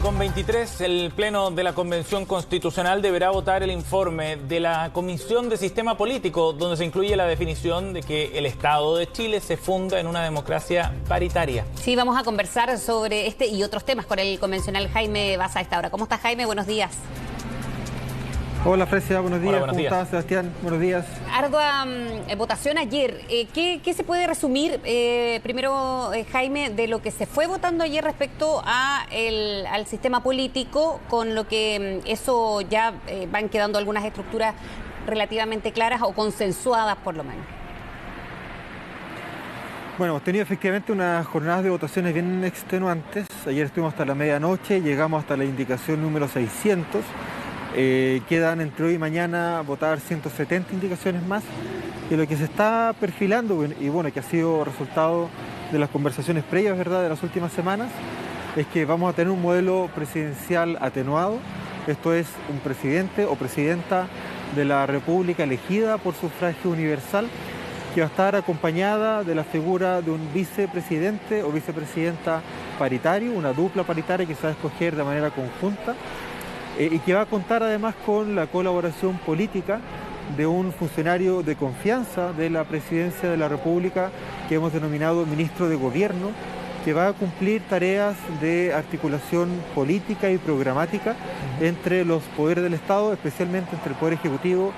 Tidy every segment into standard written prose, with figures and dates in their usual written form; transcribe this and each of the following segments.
9:23, el Pleno de la Convención Constitucional deberá votar el informe de la Comisión de Sistema Político, donde se incluye la definición de que el Estado de Chile se funda en una democracia paritaria. Sí, vamos a conversar sobre este y otros temas con el convencional Jaime Baza a esta hora. ¿Cómo estás, Jaime? Buenos días. Hola, Fresia, buenos días. Hola, buenos ¿Cómo días. estás, Sebastián? Buenos días. Ardua votación ayer. ¿Qué se puede resumir, primero, Jaime, de lo que se fue votando ayer respecto al sistema político, con lo que eso ya van quedando algunas estructuras relativamente claras o consensuadas, por lo menos? Bueno, hemos tenido efectivamente unas jornadas de votaciones bien extenuantes. Ayer estuvimos hasta la medianoche, llegamos hasta la indicación número 600. Quedan entre hoy y mañana votar 170 indicaciones más, y lo que se está perfilando, y bueno, que ha sido resultado de las conversaciones previas, ¿verdad?, de las últimas semanas, es que vamos a tener un modelo presidencial atenuado. Esto es un presidente o presidenta de la República elegida por sufragio universal, que va a estar acompañada de la figura de un vicepresidente o vicepresidenta paritario, una dupla paritaria que se va a escoger de manera conjunta, y que va a contar además con la colaboración política de un funcionario de confianza de la Presidencia de la República, que hemos denominado ministro de Gobierno, que va a cumplir tareas de articulación política y programática entre los poderes del Estado, especialmente entre el Poder Ejecutivo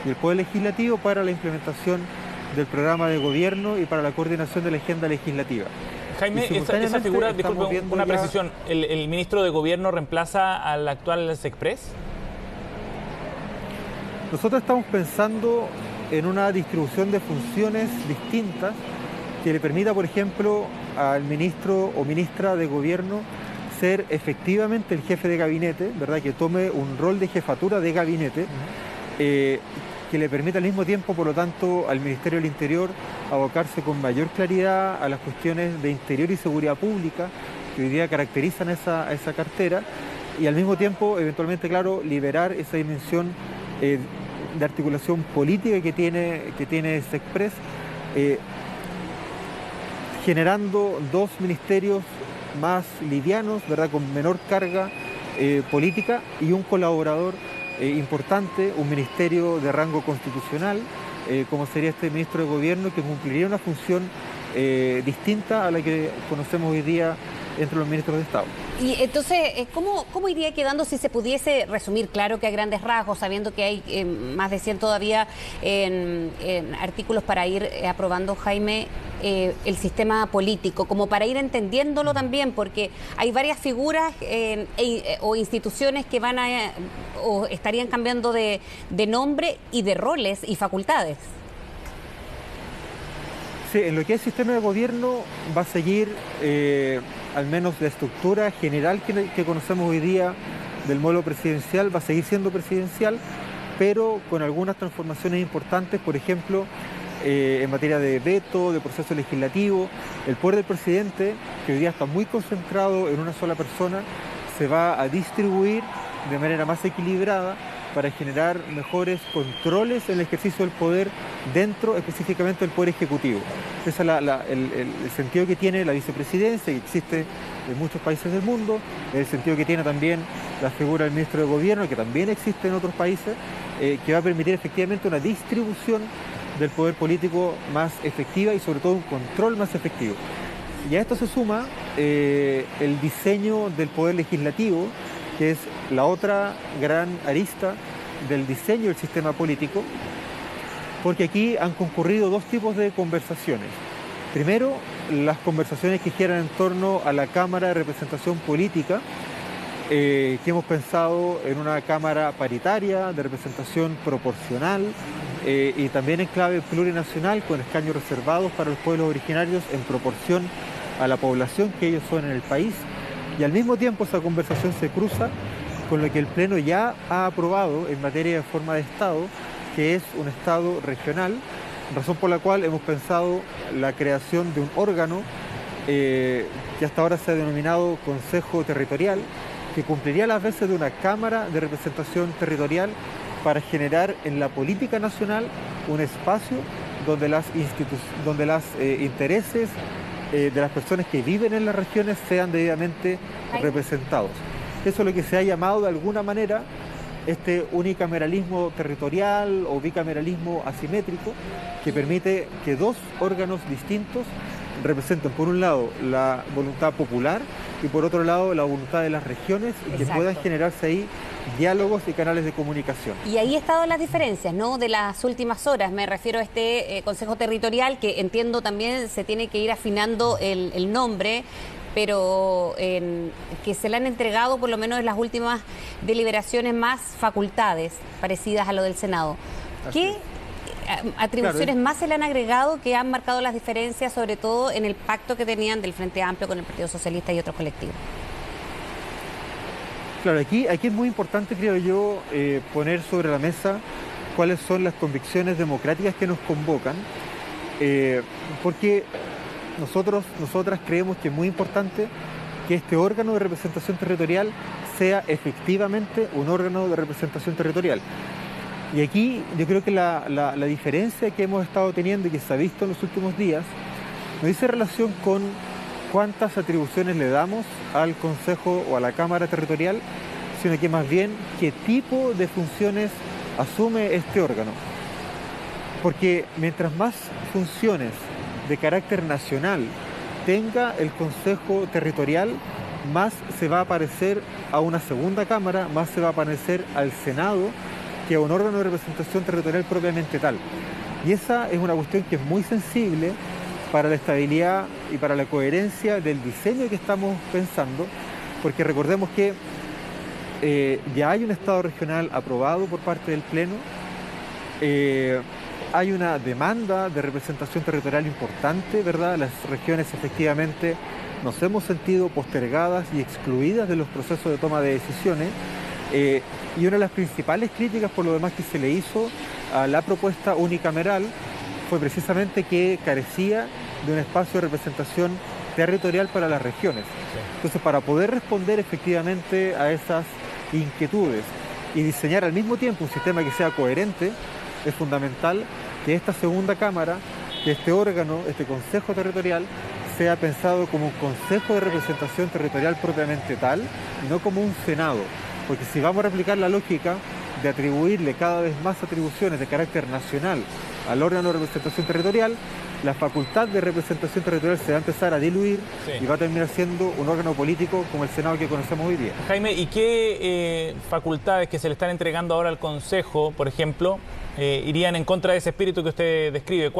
y el Poder Legislativo, para la implementación del programa de gobierno y para la coordinación de la agenda legislativa. Jaime, esa figura, disculpe, una precisión, ¿el ministro de Gobierno reemplaza al actual Sexpress? Nosotros estamos pensando en una distribución de funciones distintas que le permita, por ejemplo, al ministro o ministra de Gobierno ser efectivamente el jefe de gabinete, ¿verdad?, que tome un rol de jefatura de gabinete, que le permita al mismo tiempo, por lo tanto, al Ministerio del Interior abocarse con mayor claridad a las cuestiones de interior y seguridad pública que hoy día caracterizan esa cartera, y al mismo tiempo, eventualmente, claro, liberar esa dimensión de articulación política que tiene Sexpress, generando dos ministerios más livianos, ¿verdad?, con menor carga política, y un colaborador importante, un ministerio de rango constitucional, como sería este ministro de Gobierno, que cumpliría una función distinta a la que conocemos hoy día entre los ministros de Estado. Y entonces, ¿cómo iría quedando si se pudiese resumir? Claro que a grandes rasgos, sabiendo que hay más de 100 todavía en artículos para ir aprobando, Jaime, el sistema político, como para ir entendiéndolo también, porque hay varias figuras o instituciones que van o estarían cambiando de nombre y de roles y facultades. Sí, en lo que es sistema de gobierno va a seguir, al menos la estructura general que conocemos hoy día del modelo presidencial, va a seguir siendo presidencial, pero con algunas transformaciones importantes. Por ejemplo, en materia de veto, de proceso legislativo, el poder del presidente, que hoy día está muy concentrado en una sola persona, se va a distribuir de manera más equilibrada para generar mejores controles en el ejercicio del poder dentro específicamente del Poder Ejecutivo. Ese es el sentido que tiene la vicepresidencia, que existe en muchos países del mundo, el sentido que tiene también la figura del ministro de Gobierno, que también existe en otros países, que va a permitir efectivamente una distribución del poder político más efectiva y sobre todo un control más efectivo. Y a esto se suma el diseño del poder legislativo, que es la otra gran arista del diseño del sistema político, porque aquí han concurrido dos tipos de conversaciones. Primero, las conversaciones que giran en torno a la Cámara de Representación Política, que hemos pensado en una Cámara paritaria, de representación proporcional, y también en clave plurinacional, con escaños reservados para los pueblos originarios en proporción a la población que ellos son en el país. Y al mismo tiempo esa conversación se cruza con lo que el Pleno ya ha aprobado en materia de forma de Estado, que es un Estado regional, razón por la cual hemos pensado la creación de un órgano que hasta ahora se ha denominado Consejo Territorial, que cumpliría las veces de una Cámara de Representación Territorial para generar en la política nacional un espacio donde los intereses de las personas que viven en las regiones sean debidamente representados. Eso es lo que se ha llamado de alguna manera este unicameralismo territorial o bicameralismo asimétrico, que permite que dos órganos distintos representen por un lado la voluntad popular y por otro lado la voluntad de las regiones, y que puedan generarse ahí diálogos y canales de comunicación. Y ahí están las diferencias, ¿no?, de las últimas horas. Me refiero a este Consejo Territorial, que entiendo también se tiene que ir afinando el nombre, pero que se le han entregado, por lo menos en las últimas deliberaciones, más facultades parecidas a lo del Senado. ¿Qué atribuciones más se le han agregado que han marcado las diferencias, sobre todo en el pacto que tenían del Frente Amplio con el Partido Socialista y otros colectivos? Claro, aquí es muy importante, creo yo, poner sobre la mesa cuáles son las convicciones democráticas que nos convocan, porque nosotras creemos que es muy importante que este órgano de representación territorial sea efectivamente un órgano de representación territorial. Y aquí yo creo que la diferencia que hemos estado teniendo y que se ha visto en los últimos días no dice relación con cuántas atribuciones le damos al Consejo o a la Cámara Territorial, sino que más bien qué tipo de funciones asume este órgano. Porque mientras más funciones de carácter nacional tenga el Consejo Territorial, más se va a parecer a una segunda Cámara, más se va a parecer al Senado, que a un órgano de representación territorial propiamente tal. Y esa es una cuestión que es muy sensible para la estabilidad y para la coherencia del diseño que estamos pensando, porque recordemos que ya hay un Estado regional aprobado por parte del Pleno, hay una demanda de representación territorial importante, ¿verdad? Las regiones efectivamente nos hemos sentido postergadas y excluidas de los procesos de toma de decisiones, y una de las principales críticas por lo demás que se le hizo a la propuesta unicameral fue precisamente que carecía de un espacio de representación territorial para las regiones. Entonces, para poder responder efectivamente a esas inquietudes y diseñar al mismo tiempo un sistema que sea coherente, es fundamental que esta segunda Cámara, que este órgano, este Consejo Territorial, sea pensado como un Consejo de Representación Territorial propiamente tal, y no como un Senado. Porque si vamos a replicar la lógica de atribuirle cada vez más atribuciones de carácter nacional al órgano de representación territorial, la facultad de representación territorial se va a empezar a diluir, y va a terminar siendo un órgano político como el Senado que conocemos hoy día. Jaime, ¿y qué facultades que se le están entregando ahora al Consejo, por ejemplo, irían en contra de ese espíritu que usted describe?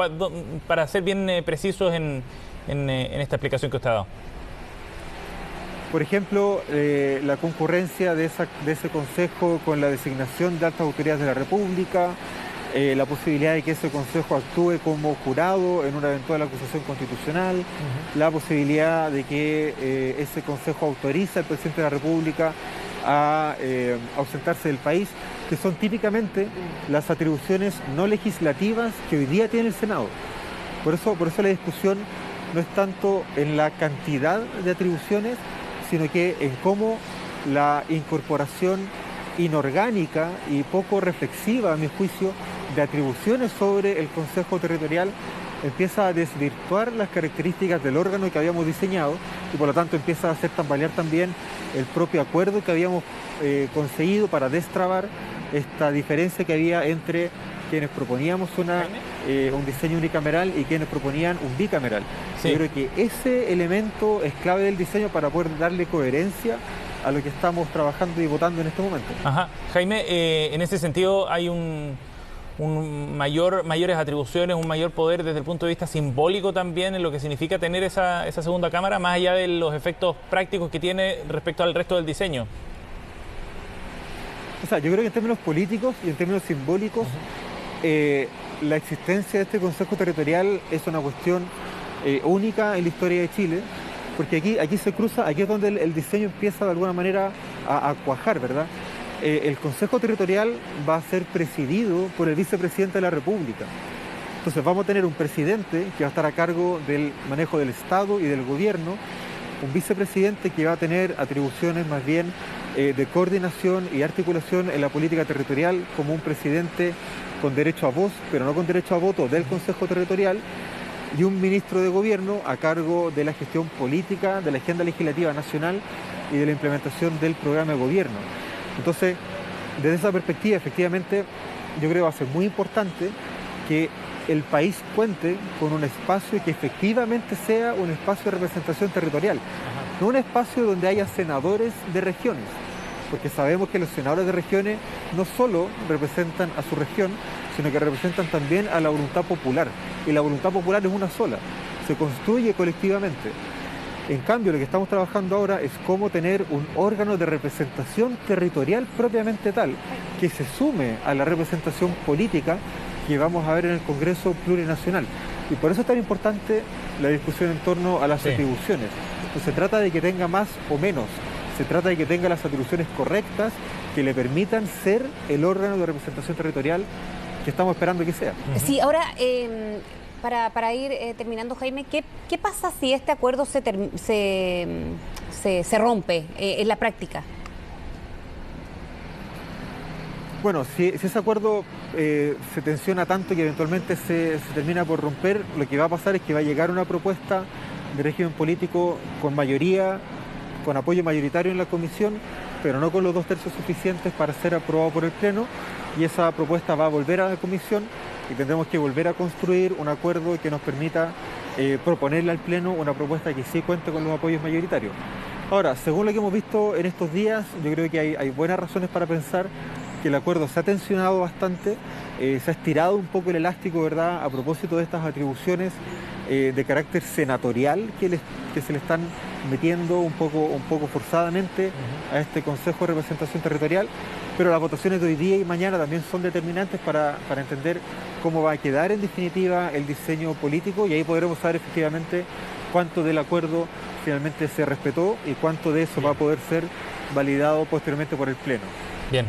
Para ser bien precisos en esta explicación que usted ha dado. Por ejemplo, la concurrencia de ese Consejo con la designación de altas autoridades de la República, la posibilidad de que ese Consejo actúe como jurado en una eventual acusación constitucional, la posibilidad de que ese Consejo autorice al presidente de la República a ausentarse del país, que son típicamente las atribuciones no legislativas que hoy día tiene el Senado. Por eso la discusión no es tanto en la cantidad de atribuciones, sino que en cómo la incorporación inorgánica y poco reflexiva, a mi juicio, de atribuciones sobre el Consejo Territorial empieza a desvirtuar las características del órgano que habíamos diseñado, y por lo tanto empieza a hacer tambalear también el propio acuerdo que habíamos conseguido para destrabar esta diferencia que había entre quienes proponíamos un diseño unicameral y quienes proponían un bicameral. Sí. Yo creo que ese elemento es clave del diseño para poder darle coherencia a lo que estamos trabajando y votando en este momento. Ajá. Jaime, en ese sentido hay mayores atribuciones, un mayor poder desde el punto de vista simbólico también en lo que significa tener esa segunda Cámara, más allá de los efectos prácticos que tiene respecto al resto del diseño. O sea, yo creo que en términos políticos y en términos simbólicos, la existencia de este Consejo Territorial es una cuestión única en la historia de Chile, porque aquí se cruza, aquí es donde el diseño empieza de alguna manera a cuajar, ¿verdad? El Consejo Territorial va a ser presidido por el vicepresidente de la República. Entonces vamos a tener un presidente que va a estar a cargo del manejo del Estado y del gobierno, un vicepresidente que va a tener atribuciones más bien de coordinación y articulación en la política territorial, como un presidente con derecho a voz, pero no con derecho a voto del Consejo Territorial, y un ministro de gobierno a cargo de la gestión política, de la agenda legislativa nacional y de la implementación del programa de gobierno. Entonces, desde esa perspectiva, efectivamente, yo creo que va a ser muy importante que el país cuente con un espacio que efectivamente sea un espacio de representación territorial, no un espacio donde haya senadores de regiones, porque sabemos que los senadores de regiones no solo representan a su región, sino que representan también a la voluntad popular, y la voluntad popular es una sola, se construye colectivamente. En cambio, lo que estamos trabajando ahora es cómo tener un órgano de representación territorial propiamente tal, que se sume a la representación política que vamos a ver en el Congreso Plurinacional. Y por eso es tan importante la discusión en torno a las atribuciones. No se trata de que tenga más o menos, se trata de que tenga las atribuciones correctas que le permitan ser el órgano de representación territorial que estamos esperando que sea. Sí, ahora, para ir terminando, Jaime, ¿qué pasa si este acuerdo se rompe en la práctica? Bueno, si ese acuerdo se tensiona tanto que eventualmente se termina por romper, lo que va a pasar es que va a llegar una propuesta de régimen político con mayoría, con apoyo mayoritario en la comisión, pero no con los 2/3 suficientes para ser aprobado por el Pleno, y esa propuesta va a volver a la comisión y tendremos que volver a construir un acuerdo que nos permita proponerle al Pleno una propuesta que sí cuente con los apoyos mayoritarios. Ahora, según lo que hemos visto en estos días, yo creo que hay buenas razones para pensar que el acuerdo se ha tensionado bastante, se ha estirado un poco el elástico, ¿verdad?, a propósito de estas atribuciones de carácter senatorial que se le están metiendo un poco forzadamente a este Consejo de Representación Territorial, pero las votaciones de hoy día y mañana también son determinantes para entender cómo va a quedar en definitiva el diseño político, y ahí podremos saber efectivamente cuánto del acuerdo finalmente se respetó y cuánto de eso va a poder ser validado posteriormente por el Pleno. Bien.